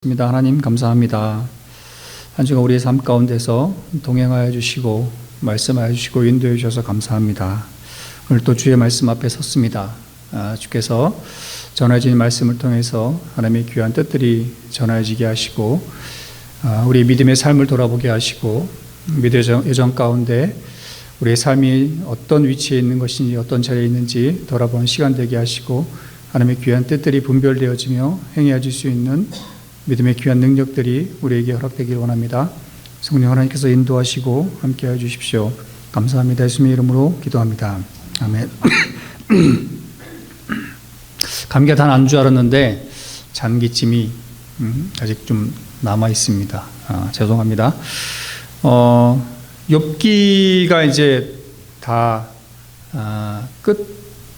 하나님 감사합니다. 한 주간 우리의 삶 가운데서 동행하여 주시고 말씀하여 주시고 인도해 주셔서 감사합니다. 오늘 또 주의 말씀 앞에 섰습니다. 주께서 전해진 말씀을 통해서 하나님의 귀한 뜻들이 전해지게 하시고 우리 믿음의 삶을 돌아보게 하시고 믿음의 여정 가운데 우리의 삶이 어떤 위치에 있는 것인지 어떤 자리에 있는지 돌아보는 시간 되게 하시고 하나님의 귀한 뜻들이 분별되어지며 행해질 수 있는 믿음의 귀한 능력들이 우리에게 허락되길 원합니다. 성령 하나님께서 인도하시고 함께해 주십시오. 감사합니다. 예수님의 이름으로 기도합니다. 아멘. 감기가 다 난 줄 알았는데 잔기침이 아직 좀 남아 있습니다. 죄송합니다. 욥기가 이제 다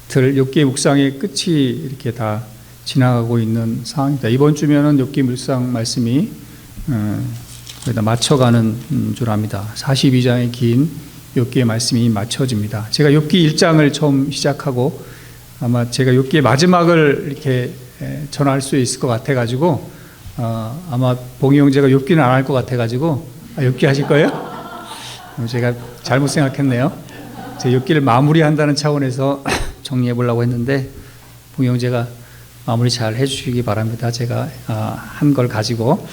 욥기의 묵상의 끝이 이렇게 다 지나가고 있는 상황입니다. 이번 주면은 욥기 묵상 말씀이 거의 다 맞춰가는 줄 압니다. 42장의 긴 욥기의 말씀이 맞춰집니다. 제가 욥기 1장을 처음 시작하고 아마 제가 욥기의 마지막을 이렇게 전할 수 있을 것 같아가지고 아마 봉희 형제가 욥기는 안 할 것 같아가지고 욥기 하실 거예요? 제가 잘못 생각했네요. 제 욥기를 마무리한다는 차원에서 정리해 보려고 했는데 봉희 형제가 마무리 잘 해주시기 바랍니다. 제가 한 걸 가지고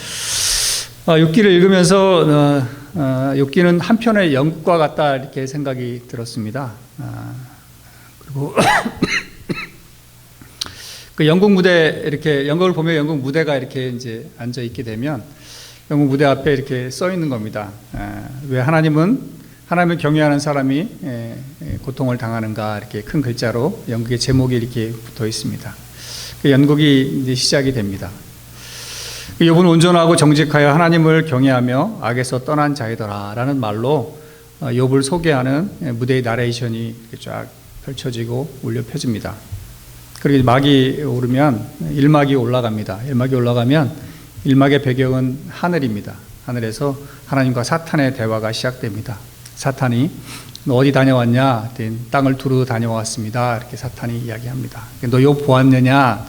욥기를 읽으면서 욥기는 한편의 연극과 같다 이렇게 생각이 들었습니다. 그리고 그 연극 무대 이렇게 연극을 보면 연극 무대가 이렇게 이제 앉아 있게 되면 연극 무대 앞에 이렇게 써 있는 겁니다. 왜 하나님을 경외하는 사람이 고통을 당하는가 이렇게 큰 글자로 연극의 제목이 이렇게 붙어 있습니다. 그 연극이 이제 시작이 됩니다. 욥은 온전하고 정직하여 하나님을 경외하며 악에서 떠난 자이더라라는 말로 욥을 소개하는 무대의 나레이션이 쫙 펼쳐지고 울려 펴집니다. 그리고 막이 오르면 1막이 올라갑니다. 1막이 올라가면 1막의 배경은 하늘입니다. 하늘에서 하나님과 사탄의 대화가 시작됩니다. 사탄이 너 어디 다녀왔냐? 땅을 두루 다녀왔습니다. 이렇게 사탄이 이야기합니다. 너 욥 보았느냐?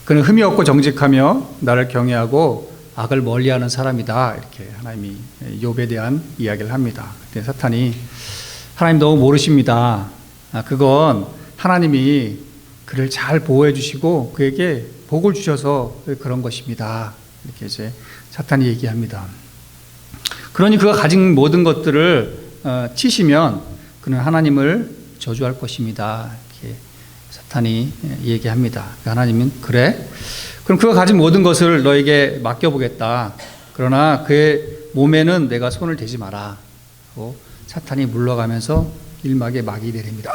그는 흠이 없고 정직하며 나를 경외하고 악을 멀리하는 사람이다. 이렇게 하나님이 욥에 대한 이야기를 합니다. 그때 사탄이 하나님 너무 모르십니다. 그건 하나님이 그를 잘 보호해 주시고 그에게 복을 주셔서 그런 것입니다. 이렇게 이제 사탄이 얘기합니다. 그러니 그가 가진 모든 것들을 치시면 그는 하나님을 저주할 것입니다. 이렇게 사탄이 얘기합니다. 하나님은 그래? 그럼 그가 가진 모든 것을 너에게 맡겨보겠다. 그러나 그의 몸에는 내가 손을 대지 마라. 하고 사탄이 물러가면서 1막의 막이 내립니다.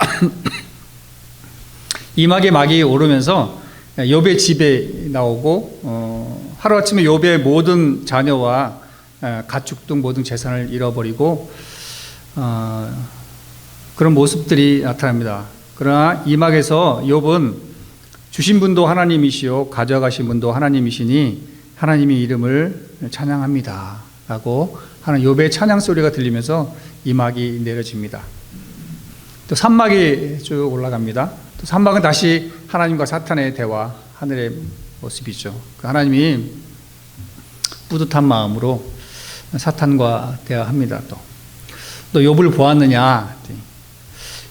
2막의 막이 오르면서 욥의 집에 나오고 하루아침에 욥의 모든 자녀와 가축 등 모든 재산을 잃어버리고 그런 모습들이 나타납니다. 그러나 이 막에서 욥은 주신 분도 하나님이시요 가져가신 분도 하나님이시니 하나님의 이름을 찬양합니다 라고 하는 욥의 찬양 소리가 들리면서 이 막이 내려집니다. 또 3막이 쭉 올라갑니다. 또 3막은 다시 하나님과 사탄의 대화, 하늘의 모습이죠. 그 하나님이 뿌듯한 마음으로 사탄과 대화합니다. 너 욥을 보았느냐?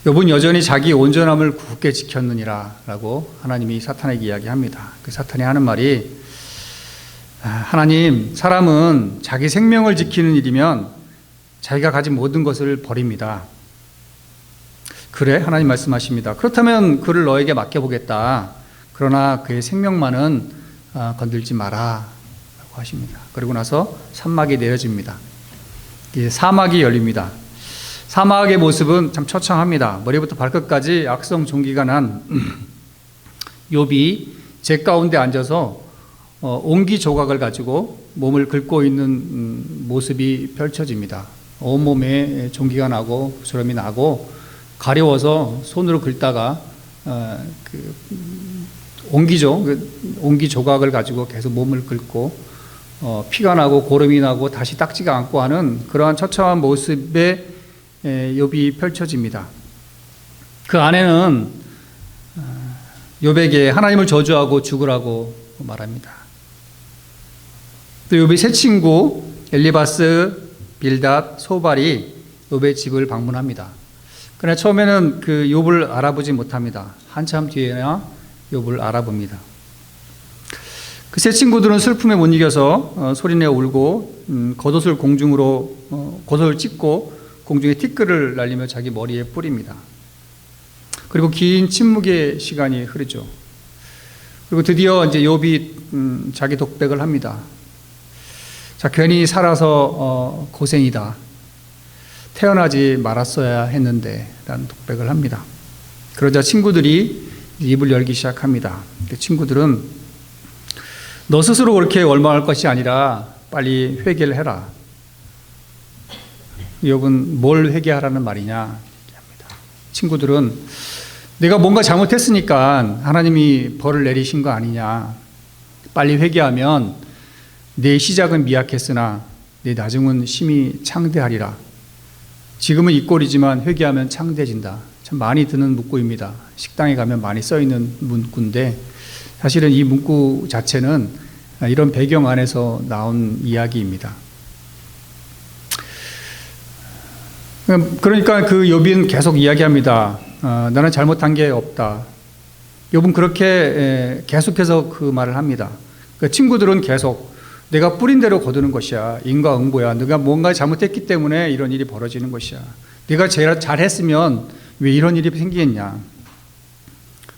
욥은 여전히 자기 온전함을 굳게 지켰느니라 라고 하나님이 사탄에게 이야기합니다. 그 사탄이 하는 말이 하나님, 사람은 자기 생명을 지키는 일이면 자기가 가진 모든 것을 버립니다. 그래? 하나님 말씀하십니다. 그렇다면 그를 너에게 맡겨보겠다. 그러나 그의 생명만은 건들지 마라 라고 하십니다. 그리고 나서 3막이 내려집니다. 사막이 열립니다. 사막의 모습은 참 처참합니다. 머리부터 발끝까지 악성 종기가 난 욥이 제 가운데 앉아서 옹기 조각을 가지고 몸을 긁고 있는 모습이 펼쳐집니다. 온몸에 종기가 나고 부스럼이 나고 가려워서 손으로 긁다가 옹기 조각을 가지고 계속 몸을 긁고 피가 나고 고름이 나고 다시 닦지가 않고 하는 그러한 처참한 모습의 욥이 펼쳐집니다. 그 안에는 욥에게 하나님을 저주하고 죽으라고 말합니다. 또 욥의 세 친구 엘리바스, 빌닷, 소발이 욥의 집을 방문합니다. 그러나 처음에는 그 욥을 알아보지 못합니다. 한참 뒤에야 욥을 알아봅니다. 그 세 친구들은 슬픔에 못 이겨서 소리내어 울고 겉옷을 겉옷을 찢고 공중에 티끌을 날리며 자기 머리에 뿌립니다. 그리고 긴 침묵의 시간이 흐르죠. 그리고 드디어 이제 욥이 자기 독백을 합니다. 자, 괜히 살아서 고생이다. 태어나지 말았어야 했는데 라는 독백을 합니다. 그러자 친구들이 입을 열기 시작합니다. 그 친구들은 너 스스로 그렇게 원망할 것이 아니라 빨리 회개를 해라. 욥은 뭘 회개하라는 말이냐 합니다. 친구들은 내가 뭔가 잘못했으니까 하나님이 벌을 내리신 거 아니냐. 빨리 회개하면 내 시작은 미약했으나 내 나중은 심히 창대하리라. 지금은 이 꼴이지만 회개하면 창대해진다. 참 많이 듣는 문구입니다. 식당에 가면 많이 써있는 문구인데 사실은 이 문구 자체는 이런 배경 안에서 나온 이야기입니다. 그러니까 그 욥은 계속 이야기합니다. 나는 잘못한 게 없다. 욥은 그렇게 계속해서 그 말을 합니다. 그 친구들은 계속 내가 뿌린 대로 거두는 것이야. 인과응보야. 네가 뭔가 잘못했기 때문에 이런 일이 벌어지는 것이야. 네가 제일 잘했으면 왜 이런 일이 생기겠냐.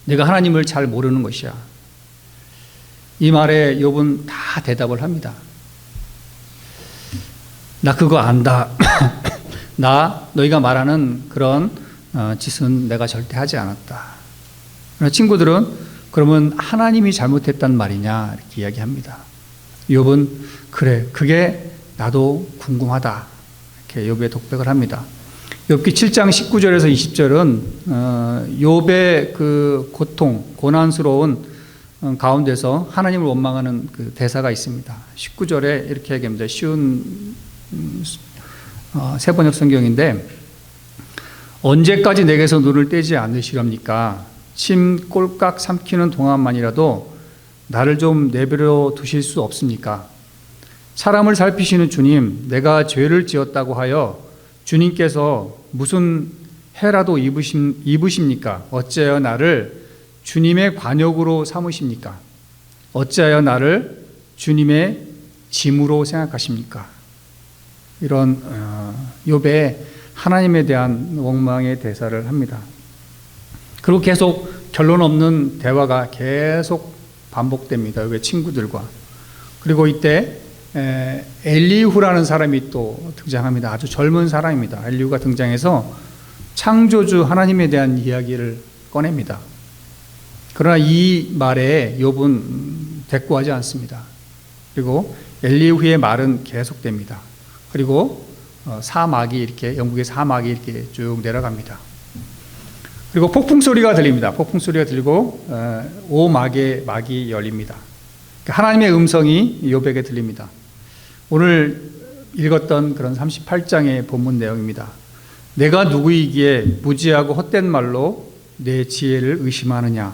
내가 하나님을 잘 모르는 것이야. 이 말에 욥은 다 대답을 합니다. 나 그거 안다. 나 너희가 말하는 그런 짓은 내가 절대 하지 않았다. 친구들은 그러면 하나님이 잘못했단 말이냐 이렇게 이야기합니다. 욥은 그래 그게 나도 궁금하다 이렇게 욥의 독백을 합니다. 욥기 7장 19절에서 20절은 욥의 그 고통 고난스러운 가운데서 하나님을 원망하는 그 대사가 있습니다. 19절에 이렇게 얘기합니다. 쉬운 세번역 성경인데 언제까지 내게서 눈을 떼지 않으시렵니까? 침 꼴깍 삼키는 동안만이라도 나를 좀 내버려 두실 수 없습니까? 사람을 살피시는 주님, 내가 죄를 지었다고 하여 주님께서 무슨 해라도 입으십니까? 어찌하여 나를 주님의 관역으로 삼으십니까? 어찌하여 나를 주님의 짐으로 생각하십니까? 이런 욥의 하나님에 대한 원망의 대사를 합니다. 그리고 계속 결론 없는 대화가 계속 반복됩니다. 욥의 친구들과. 그리고 이때 엘리후라는 사람이 또 등장합니다. 아주 젊은 사람입니다. 엘리후가 등장해서 창조주 하나님에 대한 이야기를 꺼냅니다. 그러나 이 말에 욥은 대꾸하지 않습니다. 그리고 엘리후의 말은 계속됩니다. 그리고 사막이 이렇게 영국의 사막이 이렇게 쭉 내려갑니다. 그리고 폭풍 소리가 들립니다. 폭풍 소리가 들리고 오막의 막이 열립니다. 하나님의 음성이 욥에게 들립니다. 오늘 읽었던 그런 38장의 본문 내용입니다. 내가 누구이기에 무지하고 헛된 말로 내 지혜를 의심하느냐.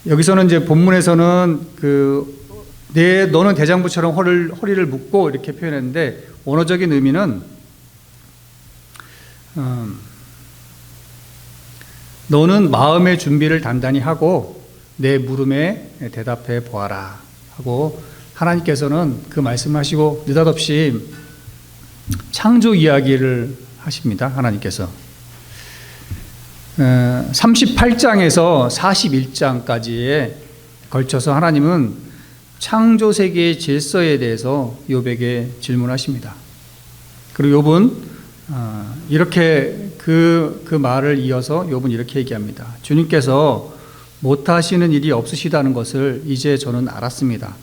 여기서는 이제 본문에서는 너는 대장부처럼 허리를 묶고 이렇게 표현했는데 원어적인 의미는 너는 마음의 준비를 단단히 하고 내 물음에 대답해 보아라 하고 하나님께서는 그 말씀하시고 느닷없이 창조 이야기를 하십니다. 하나님께서 38장에서 41장까지에 걸쳐서 하나님은 창조 세계의 질서에 대해서 욥에게 질문하십니다. 그리고 욥은 이렇게 그 말을 이어서 욥은 이렇게 얘기합니다. 주님께서 못하시는 일이 없으시다는 것을 이제 저는 알았습니다.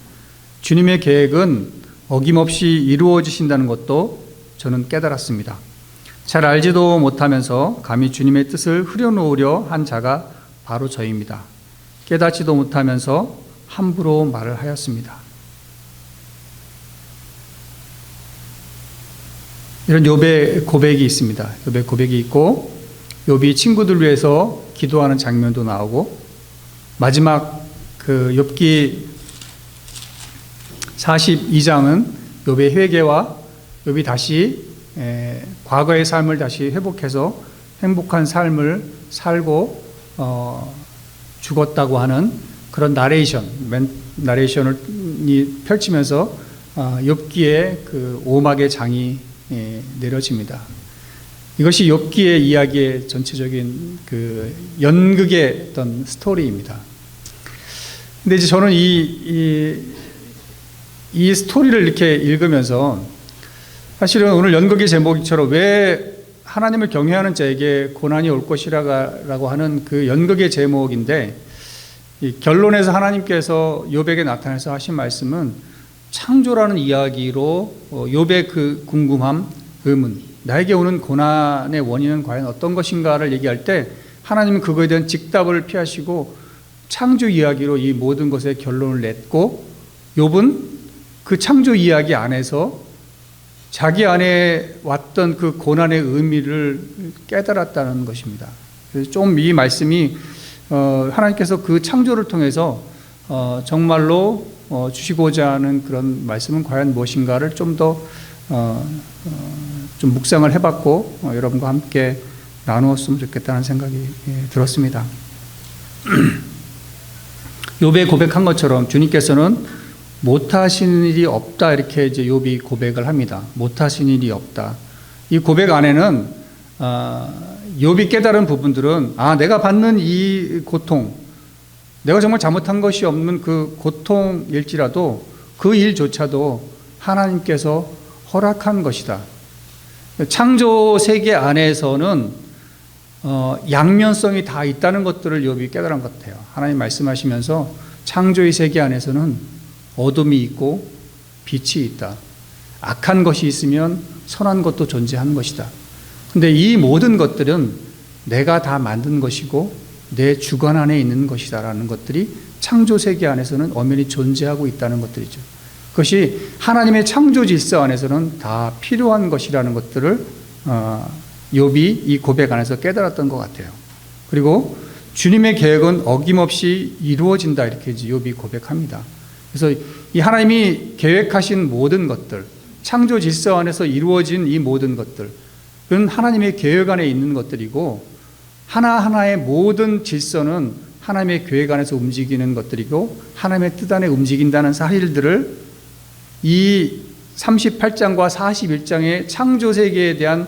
주님의 계획은 어김없이 이루어지신다는 것도 저는 깨달았습니다. 잘 알지도 못하면서 감히 주님의 뜻을 흐려놓으려 한 자가 바로 저입니다. 깨닫지도 못하면서 함부로 말을 하였습니다. 이런 욥의 고백이 있습니다. 욥의 고백이 있고 욥이 친구들 위해서 기도하는 장면도 나오고 마지막 그 욥기 42장은 욥의 회개와 욥이 다시 과거의 삶을 다시 회복해서 행복한 삶을 살고 죽었다고 하는 그런 나레이션을 펼치면서 욥기의 그 오막의 장이 내려집니다. 이것이 욥기의 이야기의 전체적인 그 연극의 어떤 스토리입니다. 근데 이제 저는 이 스토리를 이렇게 읽으면서 사실은 오늘 연극의 제목처럼 왜 하나님을 경외하는 자에게 고난이 올 것이라고 하는 그 연극의 제목인데, 이 결론에서 하나님께서 욥에게 나타나서 하신 말씀은 창조라는 이야기로 욥의 그 궁금함, 의문, 나에게 오는 고난의 원인은 과연 어떤 것인가를 얘기할 때 하나님은 그거에 대한 직답을 피하시고 창조 이야기로 이 모든 것의 결론을 냈고, 욥은 그 창조 이야기 안에서 자기 안에 왔던 그 고난의 의미를 깨달았다는 것입니다. 그래서 좀 이 말씀이 하나님께서 그 창조를 통해서 정말로 주시고자 하는 그런 말씀은 과연 무엇인가를 좀 더 좀 묵상을 해봤고 여러분과 함께 나누었으면 좋겠다는 생각이 들었습니다. 욥의 고백한 것처럼 주님께서는 못하시는 일이 없다, 이렇게 이제 욥이 고백을 합니다. 못하시는 일이 없다. 이 고백 안에는 욥이 깨달은 부분들은 내가 받는 이 고통, 내가 정말 잘못한 것이 없는 그 고통일지라도 그 일조차도 하나님께서 허락한 것이다. 창조 세계 안에서는 양면성이 다 있다는 것들을 욥이 깨달은 것 같아요. 하나님 말씀하시면서 창조의 세계 안에서는 어둠이 있고 빛이 있다. 악한 것이 있으면 선한 것도 존재하는 것이다. 근데 이 모든 것들은 내가 다 만든 것이고 내 주관 안에 있는 것이다라는 것들이 창조 세계 안에서는 엄연히 존재하고 있다는 것들이죠. 그것이 하나님의 창조 질서 안에서는 다 필요한 것이라는 것들을 욥이 이 고백 안에서 깨달았던 것 같아요. 그리고 주님의 계획은 어김없이 이루어진다, 이렇게 욥이 고백합니다. 그래서 이 하나님이 계획하신 모든 것들, 창조 질서 안에서 이루어진 이 모든 것들, 그건 하나님의 계획 안에 있는 것들이고, 하나하나의 모든 질서는 하나님의 계획 안에서 움직이는 것들이고 하나님의 뜻 안에 움직인다는 사실들을 이 38장과 41장의 창조 세계에 대한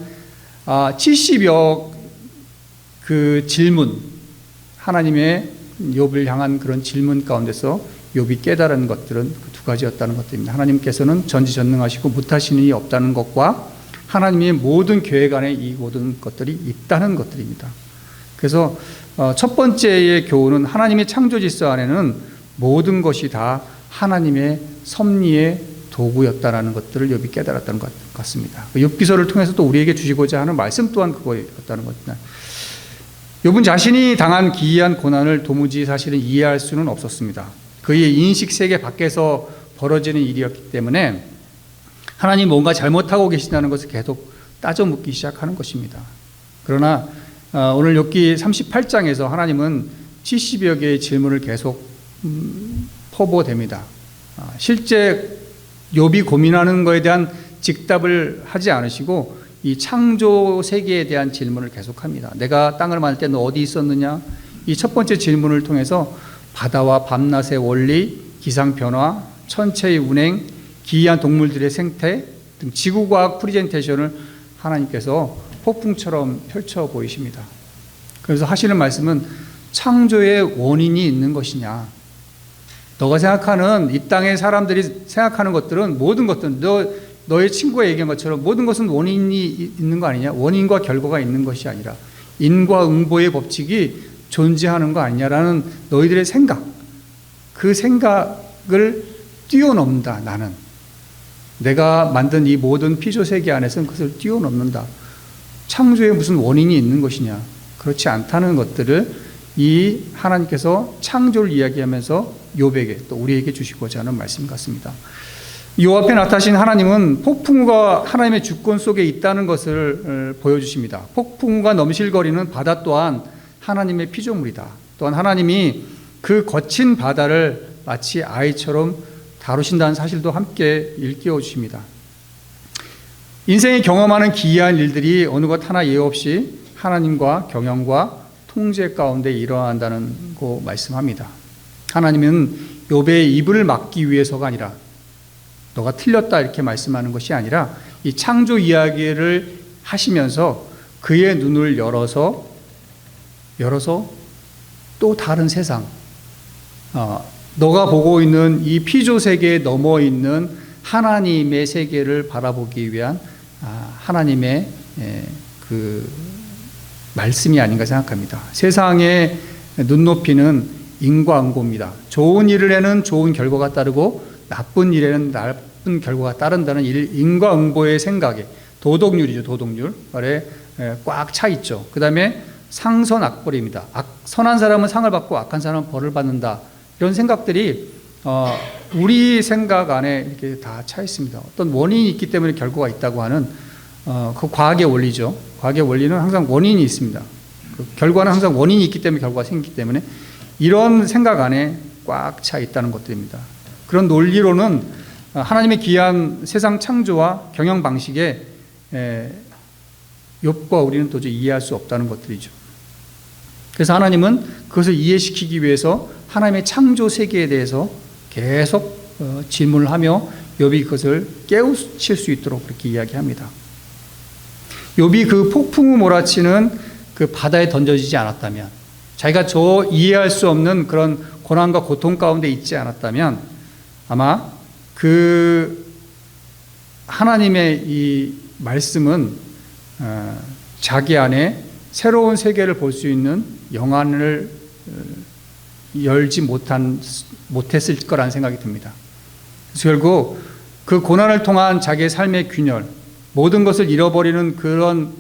70여 그 질문, 하나님의 욥을 향한 그런 질문 가운데서 욥이 깨달은 것들은 그 두 가지였다는 것들입니다. 하나님께서는 전지전능하시고 못하시는 일이 없다는 것과 하나님의 모든 계획 안에 이 모든 것들이 있다는 것들입니다. 그래서 첫 번째의 교훈은 하나님의 창조 질서 안에는 모든 것이 다 하나님의 섭리의 도구였다라는 것들을 욥이 깨달았다는 것 같습니다. 욥기서를 통해서 또 우리에게 주시고자 하는 말씀 또한 그거였다는 것입니다. 욥은 자신이 당한 기이한 고난을 도무지 사실은 이해할 수는 없었습니다. 그의 인식 세계 밖에서 벌어지는 일이었기 때문에 하나님 뭔가 잘못하고 계시다는 것을 계속 따져 묻기 시작하는 것입니다. 그러나 오늘 욥기 38장에서 하나님은 70여 개의 질문을 계속 포보됩니다. 실제 욥이 고민하는 것에 대한 직답을 하지 않으시고 이 창조 세계에 대한 질문을 계속합니다. 내가 땅을 만들 때 너 어디 있었느냐? 이 첫 번째 질문을 통해서 바다와 밤낮의 원리, 기상 변화, 천체의 운행, 기이한 동물들의 생태 등 지구과학 프레젠테이션을 하나님께서 폭풍처럼 펼쳐 보이십니다. 그래서 하시는 말씀은 창조의 원인이 있는 것이냐? 너가 생각하는 이 땅의 사람들이 생각하는 것들은 모든 것들은 너의 친구가 얘기한 것처럼 모든 것은 원인이 있는 거 아니냐? 원인과 결과가 있는 것이 아니라 인과응보의 법칙이 존재하는 거 아니냐라는 너희들의 생각, 그 생각을 뛰어넘는다. 나는 내가 만든 이 모든 피조세계 안에서는 그것을 뛰어넘는다. 창조에 무슨 원인이 있는 것이냐? 그렇지 않다는 것들을 이 하나님께서 창조를 이야기하면서 욥에게 또 우리에게 주시고자 하는 말씀 같습니다. 욥 앞에 나타나신 하나님은 폭풍우가 하나님의 주권 속에 있다는 것을 보여주십니다. 폭풍우가 넘실거리는 바다 또한 하나님의 피조물이다. 또한 하나님이 그 거친 바다를 마치 아이처럼 다루신다는 사실도 함께 일깨워 주십니다. 인생에 경험하는 기이한 일들이 어느 것 하나 예외 없이 하나님과 경영과 통제 가운데 일어난다는 거 말씀합니다. 하나님은 욥의 입을 막기 위해서가 아니라 너가 틀렸다 이렇게 말씀하는 것이 아니라 이 창조 이야기를 하시면서 그의 눈을 열어서 또 다른 세상, 너가 보고 있는 이 피조 세계에 넘어 있는 하나님의 세계를 바라보기 위한 하나님의 그 말씀이 아닌가 생각합니다. 세상의 눈높이는 인과응보입니다. 좋은 일을 해는 좋은 결과가 따르고 나쁜 일에는 나쁜 결과가 따른다는 인과응보의 생각에 도덕률이죠. 도덕률 아래 꽉 차 있죠. 그 다음에 상선악벌입니다. 선한 사람은 상을 받고 악한 사람은 벌을 받는다. 이런 생각들이 우리 생각 안에 이렇게 다 차 있습니다. 어떤 원인이 있기 때문에 결과가 있다고 하는 그 과학의 원리죠. 과학의 원리는 항상 원인이 있습니다. 그 결과는 항상 원인이 있기 때문에 결과가 생기기 때문에 이런 생각 안에 꽉 차 있다는 것들입니다. 그런 논리로는 하나님의 귀한 세상 창조와 경영 방식에 욥과 우리는 도저히 이해할 수 없다는 것들이죠. 그래서 하나님은 그것을 이해시키기 위해서 하나님의 창조 세계에 대해서 계속 질문을 하며 욥이 그것을 깨우칠 수 있도록 그렇게 이야기합니다. 욥이 그 폭풍우 몰아치는 그 바다에 던져지지 않았다면, 자기가 이해할 수 없는 그런 고난과 고통 가운데 있지 않았다면 아마 그 하나님의 이 말씀은 자기 안에 새로운 세계를 볼 수 있는 영안을 열지 못했을 거라는 생각이 듭니다. 그래서 결국 그 고난을 통한 자기의 삶의 균열, 모든 것을 잃어버리는 그런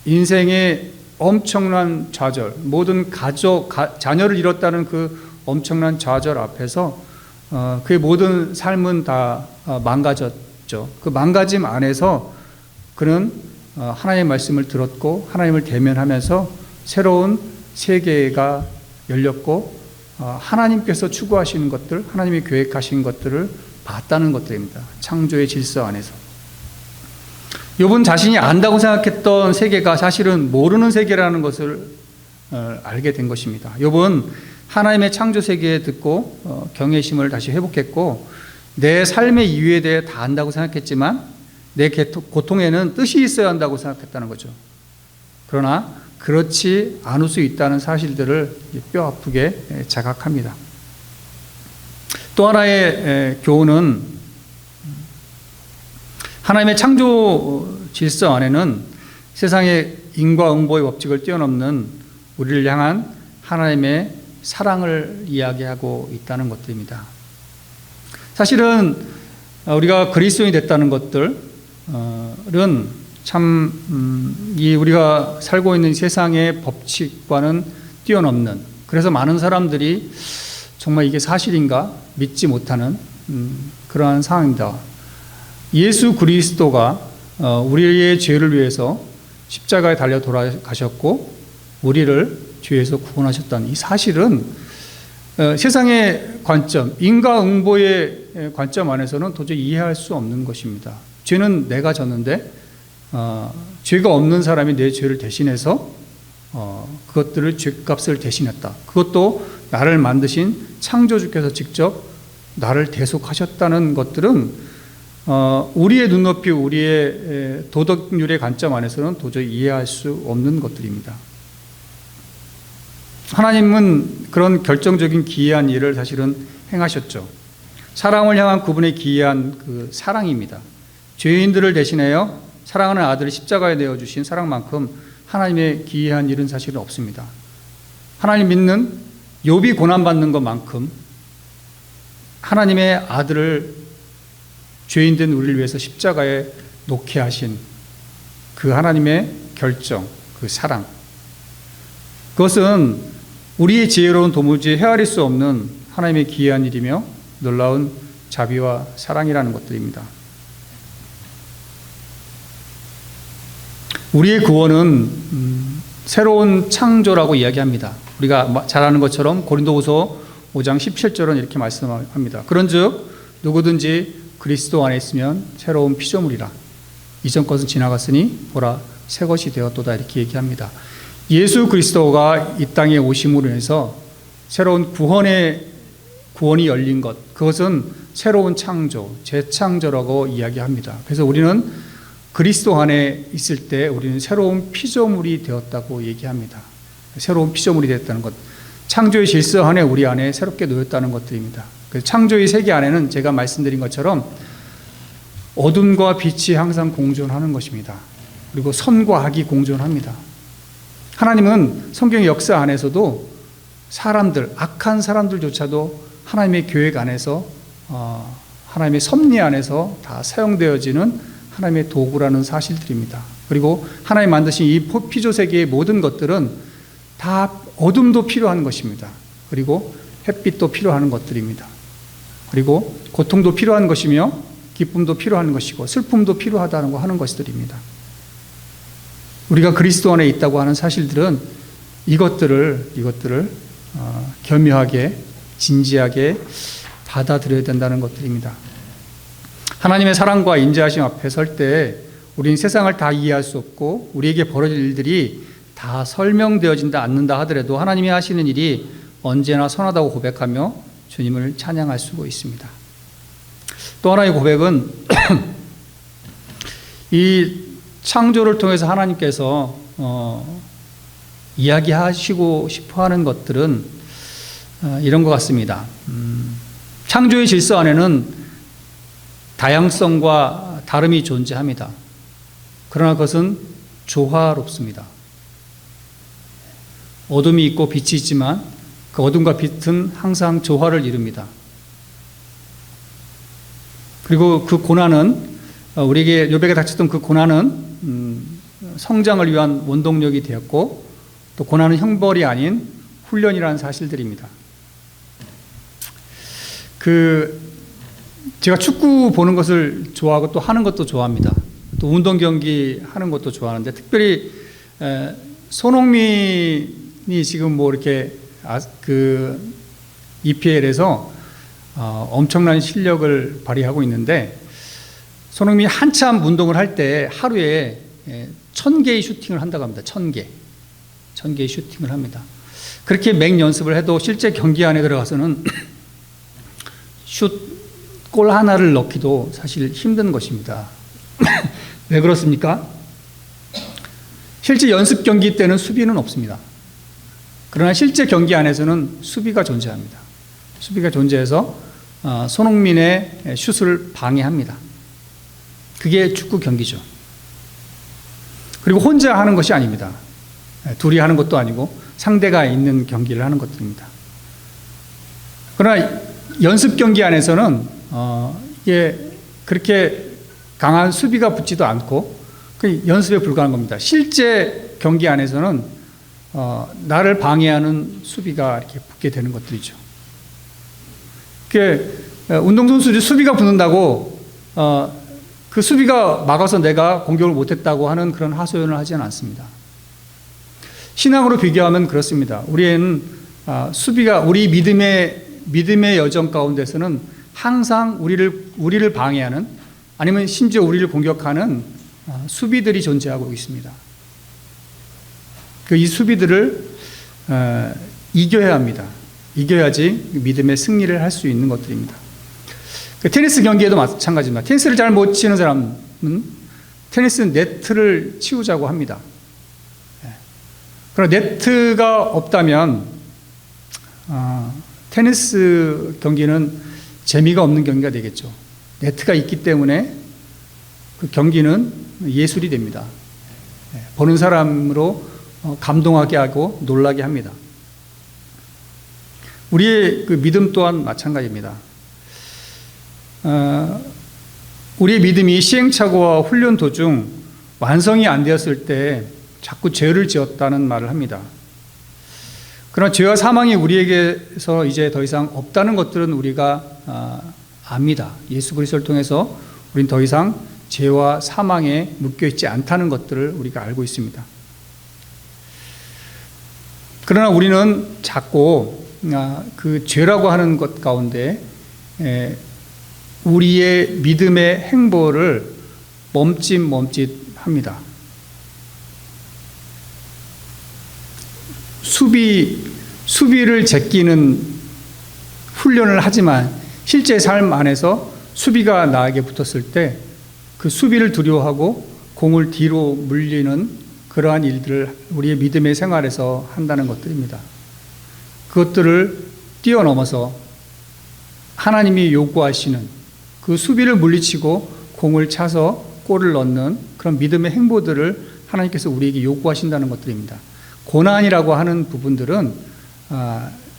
인생의 엄청난 좌절, 모든 자녀를 잃었다는 그 엄청난 좌절 앞에서 그의 모든 삶은 다 망가졌죠. 그 망가짐 안에서 그는 하나님의 말씀을 들었고 하나님을 대면하면서 새로운 세계가 열렸고 하나님께서 추구하시는 것들, 하나님이 계획하신 것들을 봤다는 것들입니다. 창조의 질서 안에서. 욥은 자신이 안다고 생각했던 세계가 사실은 모르는 세계라는 것을 알게 된 것입니다. 욥은 하나님의 창조 세계에 듣고 경외심을 다시 회복했고 내 삶의 이유에 대해 다 안다고 생각했지만 내 고통에는 뜻이 있어야 한다고 생각했다는 거죠. 그러나 그렇지 않을 수 있다는 사실들을 뼈 아프게 자각합니다. 또 하나의 교훈은 하나님의 창조 질서 안에는 세상의 인과응보의 법칙을 뛰어넘는 우리를 향한 하나님의 사랑을 이야기하고 있다는 것들입니다. 사실은 우리가 그리스도인이 됐다는 것들은 참 우리가 살고 있는 세상의 법칙과는 뛰어넘는, 그래서 많은 사람들이 정말 이게 사실인가 믿지 못하는 그러한 상황입니다. 예수 그리스도가 우리의 죄를 위해서 십자가에 달려 돌아가셨고 우리를 죄에서 구원하셨다는 이 사실은 세상의 관점, 인과응보의 관점 안에서는 도저히 이해할 수 없는 것입니다. 죄는 내가 졌는데 죄가 없는 사람이 내 죄를 대신해서 그것들을 죄값을 대신했다. 그것도 나를 만드신 창조주께서 직접 나를 대속하셨다는 것들은 우리의 눈높이, 우리의 도덕률의 관점 안에서는 도저히 이해할 수 없는 것들입니다. 하나님은 그런 결정적인 기이한 일을 사실은 행하셨죠. 사람을 향한 그분의 기이한 그 사랑입니다. 죄인들을 대신하여 사랑하는 아들을 십자가에 내어주신 사랑만큼 하나님의 기이한 일은 사실은 없습니다. 하나님 믿는 욥이 고난받는 것만큼 하나님의 아들을 죄인된 우리를 위해서 십자가에 놓게 하신 그 하나님의 결정, 그 사랑, 그것은 우리의 지혜로운 도무지 헤아릴 수 없는 하나님의 기이한 일이며 놀라운 자비와 사랑이라는 것들입니다. 우리의 구원은 새로운 창조라고 이야기합니다. 우리가 잘 아는 것처럼 고린도후서 5장 17절은 이렇게 말씀합니다. 그런즉 누구든지 그리스도 안에 있으면 새로운 피조물이라. 이전 것은 지나갔으니 보라 새 것이 되었도다. 이렇게 얘기합니다. 예수 그리스도가 이 땅에 오심으로 인해서 새로운 구원이 열린 것, 그것은 새로운 창조, 재창조라고 이야기합니다. 그래서 우리는 그리스도 안에 있을 때 우리는 새로운 피조물이 되었다고 얘기합니다. 새로운 피조물이 되었다는 것, 창조의 질서 안에 우리 안에 새롭게 놓였다는 것들입니다. 그래서 창조의 세계 안에는 제가 말씀드린 것처럼 어둠과 빛이 항상 공존하는 것입니다. 그리고 선과 악이 공존합니다. 하나님은 성경의 역사 안에서도 사람들, 악한 사람들조차도 하나님의 계획 안에서 하나님의 섭리 안에서 다 사용되어지는 하나님의 도구라는 사실들입니다. 그리고 하나님 만드신 이 피조 세계의 모든 것들은 다 어둠도 필요한 것입니다. 그리고 햇빛도 필요한 것들입니다. 그리고 고통도 필요한 것이며 기쁨도 필요한 것이고 슬픔도 필요하다는 거 하는 것들입니다. 우리가 그리스도 안에 있다고 하는 사실들은 이것들을 겸허하게 진지하게 받아들여야 된다는 것들입니다. 하나님의 사랑과 인자하심 앞에 설 때 우리는 세상을 다 이해할 수 없고 우리에게 벌어질 일들이 다 설명되어진다 않는다 하더라도 하나님이 하시는 일이 언제나 선하다고 고백하며 주님을 찬양할 수 있습니다. 또 하나의 고백은 이 창조를 통해서 하나님께서 이야기하시고 싶어하는 것들은 이런 것 같습니다. 창조의 질서 안에는 다양성과 다름이 존재합니다. 그러나 그것은 조화롭습니다. 어둠이 있고 빛이 있지만 그 어둠과 빛은 항상 조화를 이룹니다. 그리고 그 고난은 우리에게 욥에게 닥쳤던 그 고난은 성장을 위한 원동력이 되었고 또 고난은 형벌이 아닌 훈련이라는 사실들입니다. 제가 축구 보는 것을 좋아하고 또 하는 것도 좋아합니다. 또 운동 경기 하는 것도 좋아하는데 특별히 손흥민이 지금 뭐 이렇게 EPL에서 엄청난 실력을 발휘하고 있는데 손흥민이 한참 운동을 할 때 하루에 1000개의 슈팅을 한다고 합니다. 1000개의 슈팅을 합니다. 그렇게 맹연습을 해도 실제 경기 안에 들어가서는 골 하나를 넣기도 사실 힘든 것입니다. 왜 그렇습니까? 실제 연습 경기 때는 수비는 없습니다. 그러나 실제 경기 안에서는 수비가 존재합니다. 수비가 존재해서 손흥민의 슛을 방해합니다. 그게 축구 경기죠. 그리고 혼자 하는 것이 아닙니다. 둘이 하는 것도 아니고 상대가 있는 경기를 하는 것들입니다. 그러나 연습 경기 안에서는 이게 그렇게 강한 수비가 붙지도 않고 연습에 불과한 겁니다. 실제 경기 안에서는 나를 방해하는 수비가 이렇게 붙게 되는 것들이죠. 운동선수들이 수비가 붙는다고 그 수비가 막아서 내가 공격을 못했다고 하는 그런 하소연을 하지는 않습니다. 신앙으로 비교하면 그렇습니다. 우리는 수비가 우리 믿음의 여정 가운데서는 항상 우리를 방해하는 아니면 심지어 우리를 공격하는 수비들이 존재하고 있습니다. 이 수비들을 이겨야 합니다. 이겨야지 믿음의 승리를 할 수 있는 것들입니다. 테니스 경기에도 마찬가지입니다. 테니스를 잘 못 치는 사람은 테니스 네트를 치우자고 합니다. 그러나 네트가 없다면 테니스 경기는 재미가 없는 경기가 되겠죠. 네트가 있기 때문에 그 경기는 예술이 됩니다. 보는 사람으로 감동하게 하고 놀라게 합니다. 우리의 그 믿음 또한 마찬가지입니다. 우리의 믿음이 시행착오와 훈련 도중 완성이 안 되었을 때 자꾸 죄를 지었다는 말을 합니다. 그러나 죄와 사망이 우리에게서 이제 더 이상 없다는 것들은 우리가 압니다. 예수 그리스도를 통해서 우리는 더 이상 죄와 사망에 묶여있지 않다는 것들을 우리가 알고 있습니다. 그러나 우리는 자꾸 그 죄라고 하는 것 가운데 우리의 믿음의 행보를 멈칫멈칫합니다. 수비를 제끼는 훈련을 하지만 실제 삶 안에서 수비가 나에게 붙었을 때 그 수비를 두려워하고 공을 뒤로 물리는 그러한 일들을 우리의 믿음의 생활에서 한다는 것들입니다. 그것들을 뛰어넘어서 하나님이 요구하시는 그 수비를 물리치고 공을 차서 골을 넣는 그런 믿음의 행보들을 하나님께서 우리에게 요구하신다는 것들입니다. 고난이라고 하는 부분들은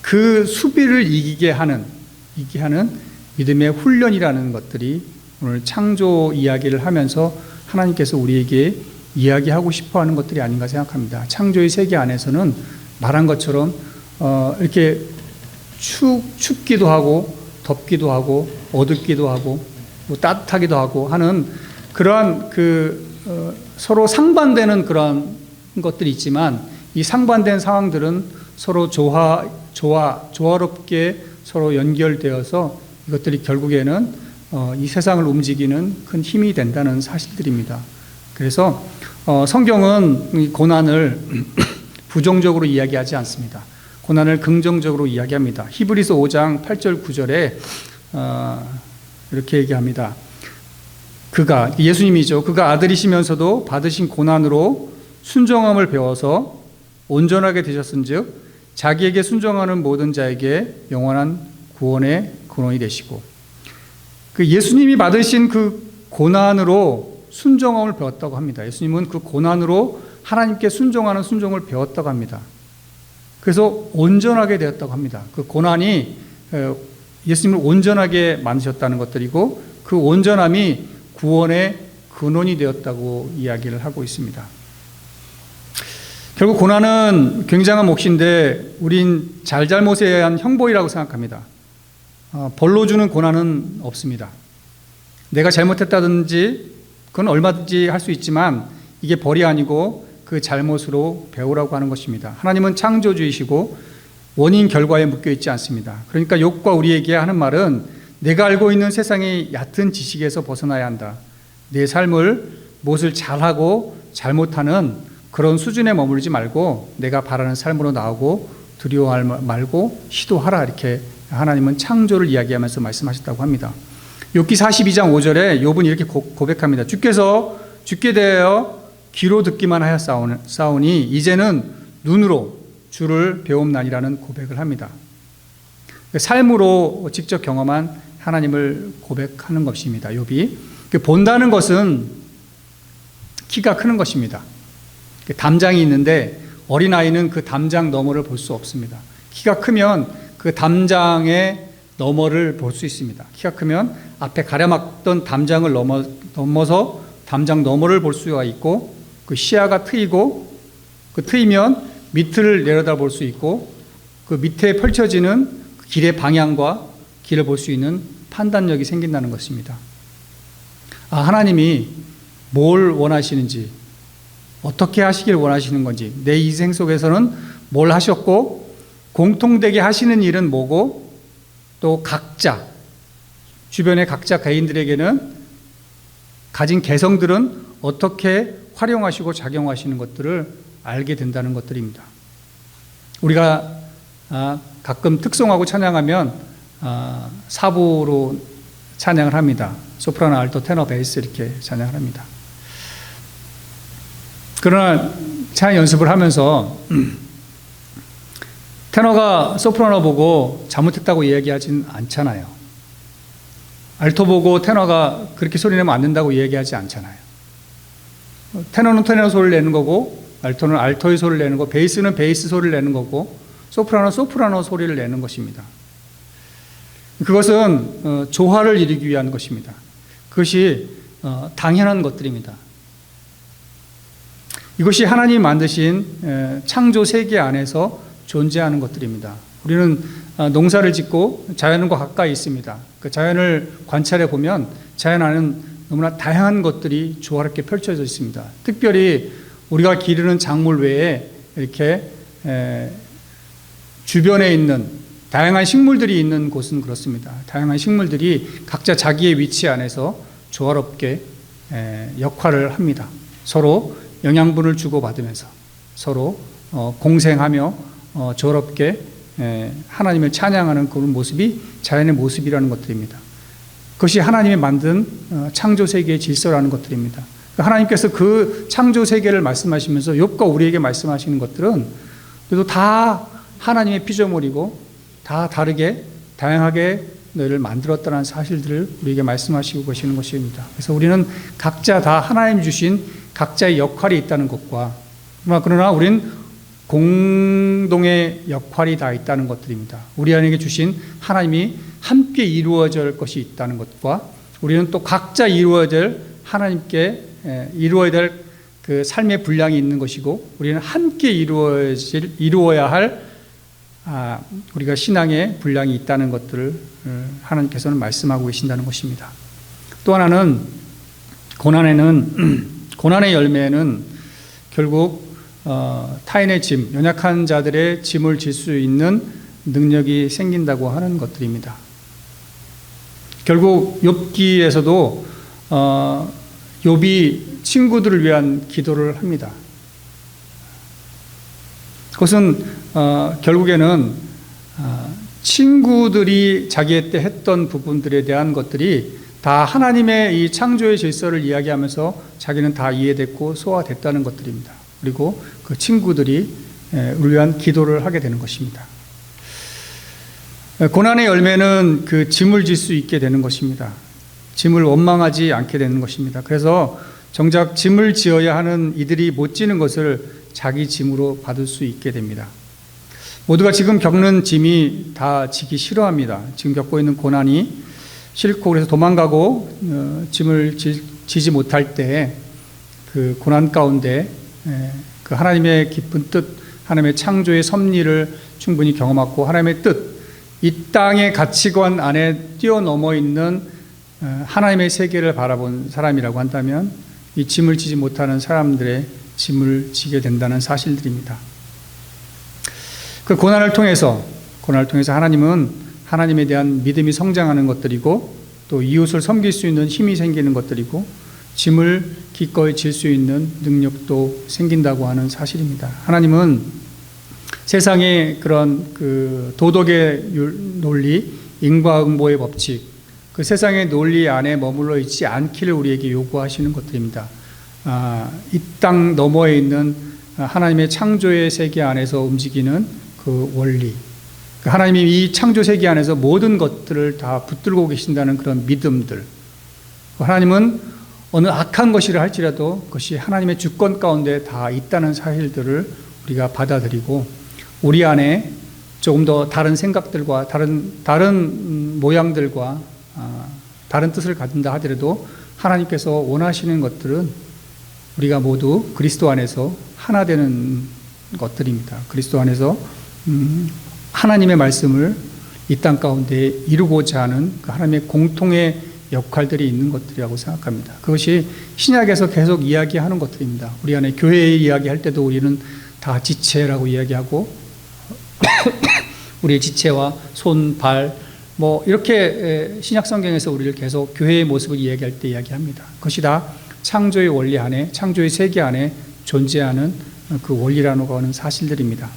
그 수비를 이기게 하는 믿음의 훈련이라는 것들이 오늘 창조 이야기를 하면서 하나님께서 우리에게 이야기하고 싶어 하는 것들이 아닌가 생각합니다. 창조의 세계 안에서는 말한 것처럼 이렇게 춥기도 하고 덥기도 하고 어둡기도 하고 뭐 따뜻하기도 하고 하는 그러한 서로 상반되는 그런 것들이 있지만 이 상반된 상황들은 서로 조화롭게 서로 연결되어서 이것들이 결국에는 이 세상을 움직이는 큰 힘이 된다는 사실들입니다. 그래서 성경은 이 고난을 부정적으로 이야기하지 않습니다. 고난을 긍정적으로 이야기합니다. 히브리서 5장 8절 9절에 이렇게 얘기합니다. 예수님이죠. 그가 아들이시면서도 받으신 고난으로 순종함을 배워서 온전하게 되셨은즉 자기에게 순종하는 모든 자에게 영원한 구원의 근원이 되시고 예수님이 받으신 그 고난으로 순종함을 배웠다고 합니다. 예수님은 그 고난으로 하나님께 순종하는 순종을 배웠다고 합니다. 그래서 온전하게 되었다고 합니다. 그 고난이 예수님을 온전하게 만드셨다는 것들이고 그 온전함이 구원의 근원이 되었다고 이야기를 하고 있습니다. 결국 고난은 굉장한 몫인데 우린 잘잘못에 의한 형벌이라고 생각합니다. 벌로 주는 고난은 없습니다. 내가 잘못했다든지 그건 얼마든지 할 수 있지만 이게 벌이 아니고 그 잘못으로 배우라고 하는 것입니다. 하나님은 창조주이시고 원인 결과에 묶여 있지 않습니다. 그러니까 욥과 우리에게 하는 말은 내가 알고 있는 세상의 얕은 지식에서 벗어나야 한다. 내 삶을 무엇을 잘하고 잘못하는 그런 수준에 머물지 말고 내가 바라는 삶으로 나오고 두려워하지 말고 시도하라. 이렇게 하나님은 창조를 이야기하면서 말씀하셨다고 합니다. 욥기 42장 5절에 욥은 이렇게 고백합니다. 주께서 죽게 되어 귀로 듣기만 하였사오니 이제는 눈으로 주를 배움나니라는 고백을 합니다. 삶으로 직접 경험한 하나님을 고백하는 것입니다. 욥이 본다는 것은 키가 크는 것입니다. 담장이 있는데 어린아이는 그 담장 너머를 볼 수 없습니다. 키가 크면 그 담장의 너머를 볼 수 있습니다. 키가 크면 앞에 가려막던 담장을 넘어서 담장 너머를 볼 수가 있고 그 시야가 트이고 그 트이면 밑을 내려다 볼 수 있고 그 밑에 펼쳐지는 길의 방향과 길을 볼 수 있는 판단력이 생긴다는 것입니다. 하나님이 뭘 원하시는지 어떻게 하시길 원하시는 건지 내 인생 속에서는 뭘 하셨고 공통되게 하시는 일은 뭐고 또 각자 주변의 각자 개인들에게는 가진 개성들은 어떻게 활용하시고 작용하시는 것들을 알게 된다는 것들입니다. 우리가 가끔 특송하고 찬양하면 사부로 찬양을 합니다. 소프라노, 알토, 테너, 베이스 이렇게 찬양을 합니다. 그러나 찬양 연습을 하면서 테너가 소프라노 보고 잘못했다고 이야기하진 않잖아요. 알토 보고 테너가 그렇게 소리 내면 안 된다고 이야기하지 않잖아요. 테너는 테너 소리를 내는 거고 알토는 알토의 소리를 내는 거고 베이스는 베이스 소리를 내는 거고 소프라노는 소프라노 소리를 내는 것입니다. 그것은 조화를 이루기 위한 것입니다. 그것이 당연한 것들입니다. 이것이 하나님이 만드신 창조 세계 안에서 존재하는 것들입니다. 우리는 농사를 짓고 자연과 가까이 있습니다. 그 자연을 관찰해 보면 자연 안에는 너무나 다양한 것들이 조화롭게 펼쳐져 있습니다. 특별히 우리가 기르는 작물 외에 이렇게 주변에 있는 다양한 식물들이 있는 곳은 그렇습니다. 다양한 식물들이 각자 자기의 위치 안에서 조화롭게 역할을 합니다. 서로 영양분을 주고받으면서 서로 공생하며 조화롭게 하나님을 찬양하는 그런 모습이 자연의 모습이라는 것들입니다. 그것이 하나님이 만든 창조 세계의 질서라는 것들입니다. 하나님께서 그 창조 세계를 말씀하시면서 욥과 우리에게 말씀하시는 것들은 그래도 다 하나님의 피조물이고 다 다르게 다양하게 너희를 만들었다는 사실들을 우리에게 말씀하시고 계시는 것입니다. 그래서 우리는 각자 다 하나님 주신 각자의 역할이 있다는 것과 그러나 우리는 공동의 역할이 다 있다는 것들입니다. 우리 안에게 주신 하나님이 함께 이루어질 것이 있다는 것과 우리는 또 각자 하나님께 이루어야 될 그 삶의 분량이 있는 것이고 우리는 함께 이루어야 할 우리가 신앙의 분량이 있다는 것들을 하나님께서는 말씀하고 계신다는 것입니다. 또 하나는 고난의 열매는 결국 타인의 짐, 연약한 자들의 짐을 질 수 있는 능력이 생긴다고 하는 것들입니다. 결국 욥기에서도 욥이 친구들을 위한 기도를 합니다. 그것은 결국에는 친구들이 자기 때 했던 부분들에 대한 것들이 다 하나님의 이 창조의 질서를 이야기하면서 자기는 다 이해됐고 소화됐다는 것들입니다. 그리고 그 친구들이 우리를 위한 기도를 하게 되는 것입니다. 고난의 열매는 그 짐을 질 수 있게 되는 것입니다. 짐을 원망하지 않게 되는 것입니다. 그래서 정작 짐을 지어야 하는 이들이 못 지는 것을 자기 짐으로 받을 수 있게 됩니다. 모두가 지금 겪는 짐이 다 지기 싫어합니다. 지금 겪고 있는 고난이 싫고 그래서 도망가고 짐을 지지 못할 때 그 고난 가운데 그 하나님의 깊은 뜻, 하나님의 창조의 섭리를 충분히 경험하고 하나님의 뜻, 이 땅의 가치관 안에 뛰어넘어 있는 하나님의 세계를 바라본 사람이라고 한다면 이 짐을 지지 못하는 사람들의 짐을 지게 된다는 사실들입니다. 그 고난을 통해서 하나님은 하나님에 대한 믿음이 성장하는 것들이고 또 이웃을 섬길 수 있는 힘이 생기는 것들이고 짐을 기꺼이 질 수 있는 능력도 생긴다고 하는 사실입니다. 하나님은 세상의 그런 그 도덕의 논리, 인과응보의 법칙, 그 세상의 논리 안에 머물러 있지 않기를 우리에게 요구하시는 것들입니다. 이 땅 너머에 있는 하나님의 창조의 세계 안에서 움직이는 그 원리, 하나님이 이 창조 세계 안에서 모든 것들을 다 붙들고 계신다는 그런 믿음들, 하나님은 어느 악한 것이라 할지라도 그것이 하나님의 주권 가운데 다 있다는 사실들을 우리가 받아들이고 우리 안에 조금 더 다른 생각들과 다른 모양들과 다른 뜻을 가진다 하더라도 하나님께서 원하시는 것들은 우리가 모두 그리스도 안에서 하나 되는 것들입니다. 그리스도 안에서 하나님의 말씀을 이 땅 가운데 이루고자 하는 그 하나님의 공통의 역할들이 있는 것들이라고 생각합니다. 그것이 신약에서 계속 이야기하는 것들입니다. 우리 안에 교회의 이야기할 때도 우리는 다 지체라고 이야기하고 우리의 지체와 손, 발 이렇게 신약 성경에서 우리를 계속 교회의 모습을 이야기할 때 이야기합니다. 그것이 다 창조의 원리 안에, 창조의 세계 안에 존재하는 그 원리라고 하는 사실들입니다.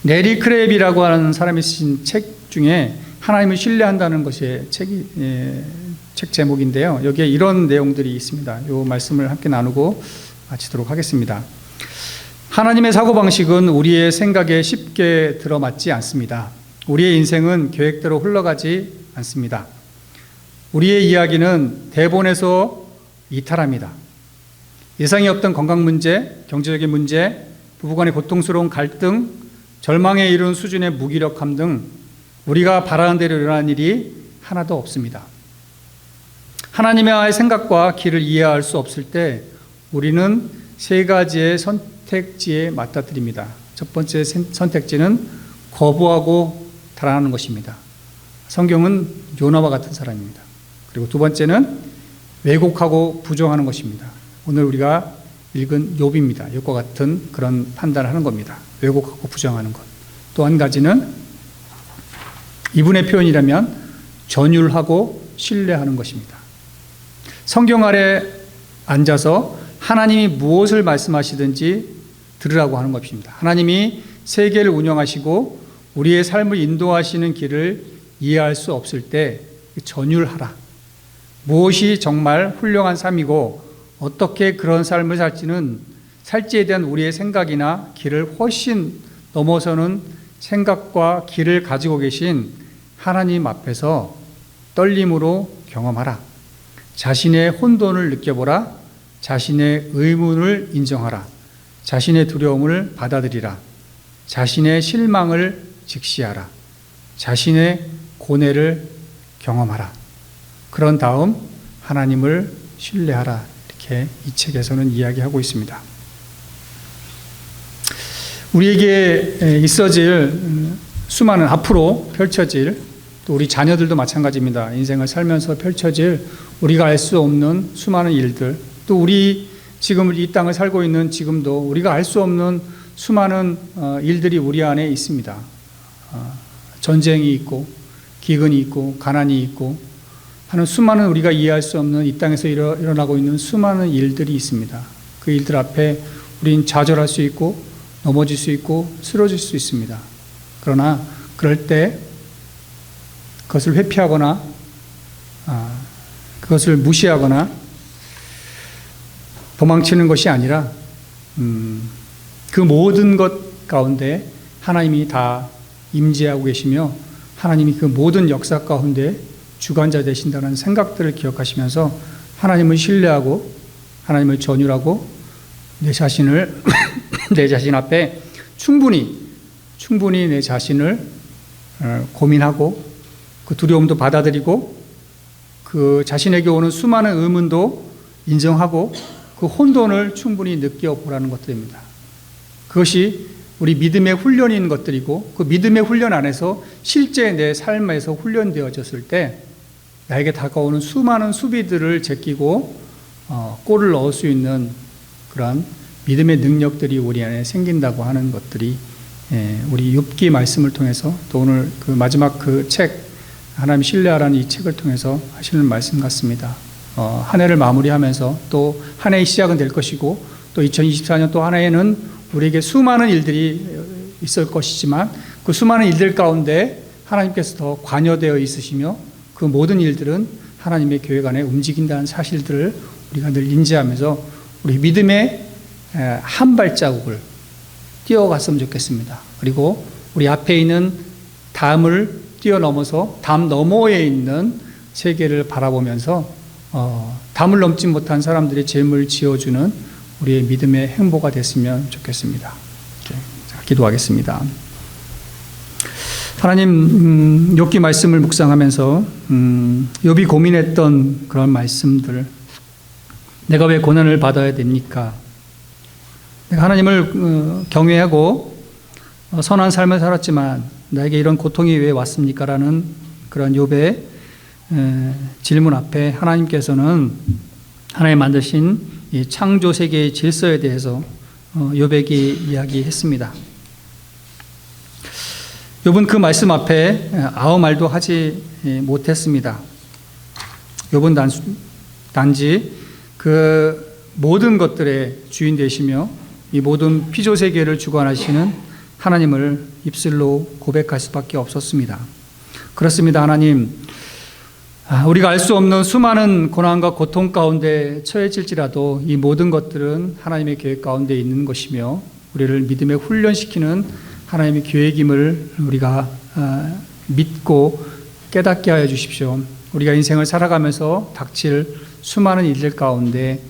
네리 크랩이라고 하는 사람이 쓰신 책 중에 하나님을 신뢰한다는 것이 책 제목인데요. 여기에 이런 내용들이 있습니다. 이 말씀을 함께 나누고 마치도록 하겠습니다. 하나님의 사고방식은 우리의 생각에 쉽게 들어맞지 않습니다. 우리의 인생은 계획대로 흘러가지 않습니다. 우리의 이야기는 대본에서 이탈합니다. 예상이 없던 건강 문제, 경제적인 문제, 부부간의 고통스러운 갈등, 절망에 이른 수준의 무기력함 등 우리가 바라는 대로 일어나는 일이 하나도 없습니다. 하나님의 생각과 길을 이해할 수 없을 때 우리는 세 가지의 선택지에 맞닥뜨립니다. 첫 번째 선택지는 거부하고 달아나는 것입니다. 성경은 요나와 같은 사람입니다. 그리고 두 번째는 왜곡하고 부정하는 것입니다. 오늘 우리가 읽은 욥입니다. 욥과 같은 그런 판단을 하는 겁니다. 왜곡하고 부정하는 것. 또 한 가지는 이분의 표현이라면 전율하고 신뢰하는 것입니다. 성경 아래 앉아서 하나님이 무엇을 말씀하시든지 들으라고 하는 것입니다. 하나님이 세계를 운영하시고 우리의 삶을 인도하시는 길을 이해할 수 없을 때 전율하라. 무엇이 정말 훌륭한 삶이고 어떻게 그런 삶을 살지에 대한 우리의 생각이나 길을 훨씬 넘어서는 생각과 길을 가지고 계신 하나님 앞에서 떨림으로 경험하라. 자신의 혼돈을 느껴보라. 자신의 의문을 인정하라. 자신의 두려움을 받아들이라. 자신의 실망을 직시하라. 자신의 고뇌를 경험하라. 그런 다음 하나님을 신뢰하라. 이렇게 이 책에서는 이야기하고 있습니다. 우리에게 있어질 수많은 앞으로 펼쳐질 또 우리 자녀들도 마찬가지입니다. 인생을 살면서 펼쳐질 우리가 알 수 없는 수많은 일들, 또 우리 지금 이 땅을 살고 있는 지금도 우리가 알 수 없는 수많은 일들이 우리 안에 있습니다. 전쟁이 있고 기근이 있고 가난이 있고 하는 수많은 우리가 이해할 수 없는 이 땅에서 일어나고 있는 수많은 일들이 있습니다. 그 일들 앞에 우린 좌절할 수 있고 넘어질 수 있고 쓰러질 수 있습니다. 그러나 그럴 때 그것을 회피하거나 그것을 무시하거나 도망치는 것이 아니라 그 모든 것 가운데 하나님이 다 임재하고 계시며 하나님이 그 모든 역사 가운데 주관자 되신다는 생각들을 기억하시면서 하나님을 신뢰하고 하나님을 전율하고 내 자신을 내 자신 앞에 충분히 내 자신을 고민하고 그 두려움도 받아들이고 그 자신에게 오는 수많은 의문도 인정하고 그 혼돈을 충분히 느껴보라는 것들입니다. 그것이 우리 믿음의 훈련인 것들이고 그 믿음의 훈련 안에서 실제 내 삶에서 훈련되어졌을 때 나에게 다가오는 수많은 수비들을 제끼고 골을 넣을 수 있는 그러한 믿음의 능력들이 우리 안에 생긴다고 하는 것들이 우리 욥기 말씀을 통해서 또 오늘 그 마지막 그 책 하나님 신뢰하라는 이 책을 통해서 하시는 말씀 같습니다. 한 해를 마무리하면서 또 한 해의 시작은 될 것이고 또 2024년 또 한 해에는 우리에게 수많은 일들이 있을 것이지만 그 수많은 일들 가운데 하나님께서 더 관여되어 있으시며 그 모든 일들은 하나님의 교회 안에 움직인다는 사실들을 우리가 늘 인지하면서 우리 믿음의 한 발자국을 뛰어갔으면 좋겠습니다. 그리고 우리 앞에 있는 담을 뛰어넘어서 담 너머에 있는 세계를 바라보면서 담을 넘지 못한 사람들의 재물을 지어주는 우리의 믿음의 행보가 됐으면 좋겠습니다. 자, 기도하겠습니다. 하나님, 욥기 말씀을 묵상하면서 욥이 고민했던 그런 말씀들, 내가 왜 고난을 받아야 됩니까? 내가 하나님을 경외하고 선한 삶을 살았지만 나에게 이런 고통이 왜 왔습니까? 라는 그런 욥의 질문 앞에 하나님께서는 하나님 만드신 이 창조 세계의 질서에 대해서 욥에게 이야기했습니다. 욥은 그 말씀 앞에 아무 말도 하지 못했습니다. 욥은 단지 그 모든 것들의 주인 되시며 이 모든 피조 세계를 주관하시는 하나님을 입술로 고백할 수밖에 없었습니다. 그렇습니다. 하나님, 우리가 알 수 없는 수많은 고난과 고통 가운데 처해질지라도 이 모든 것들은 하나님의 계획 가운데 있는 것이며 우리를 믿음에 훈련시키는 하나님의 계획임을 우리가 믿고 깨닫게 하여 주십시오. 우리가 인생을 살아가면서 닥칠 수많은 일들 가운데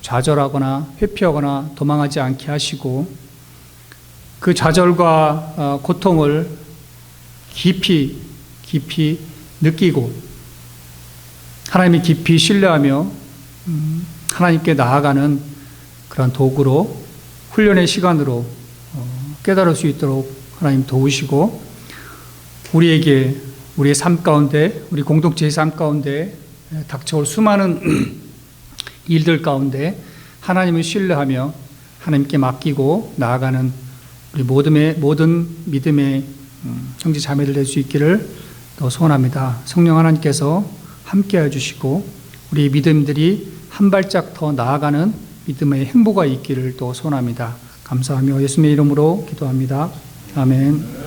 좌절하거나 회피하거나 도망하지 않게 하시고 그 좌절과 고통을 깊이 느끼고 하나님이 깊이 신뢰하며 하나님께 나아가는 그런 도구로 훈련의 시간으로 깨달을 수 있도록 하나님 도우시고 우리에게 우리의 삶 가운데 우리 공동체의 삶 가운데 닥쳐올 수많은 일들 가운데 하나님을 신뢰하며 하나님께 맡기고 나아가는 우리 모든 믿음의 형제 자매들 될 수 있기를 또 소원합니다. 성령 하나님께서 함께해 주시고 우리 믿음들이 한 발짝 더 나아가는 믿음의 행보가 있기를 또 소원합니다. 감사하며 예수님의 이름으로 기도합니다. 아멘.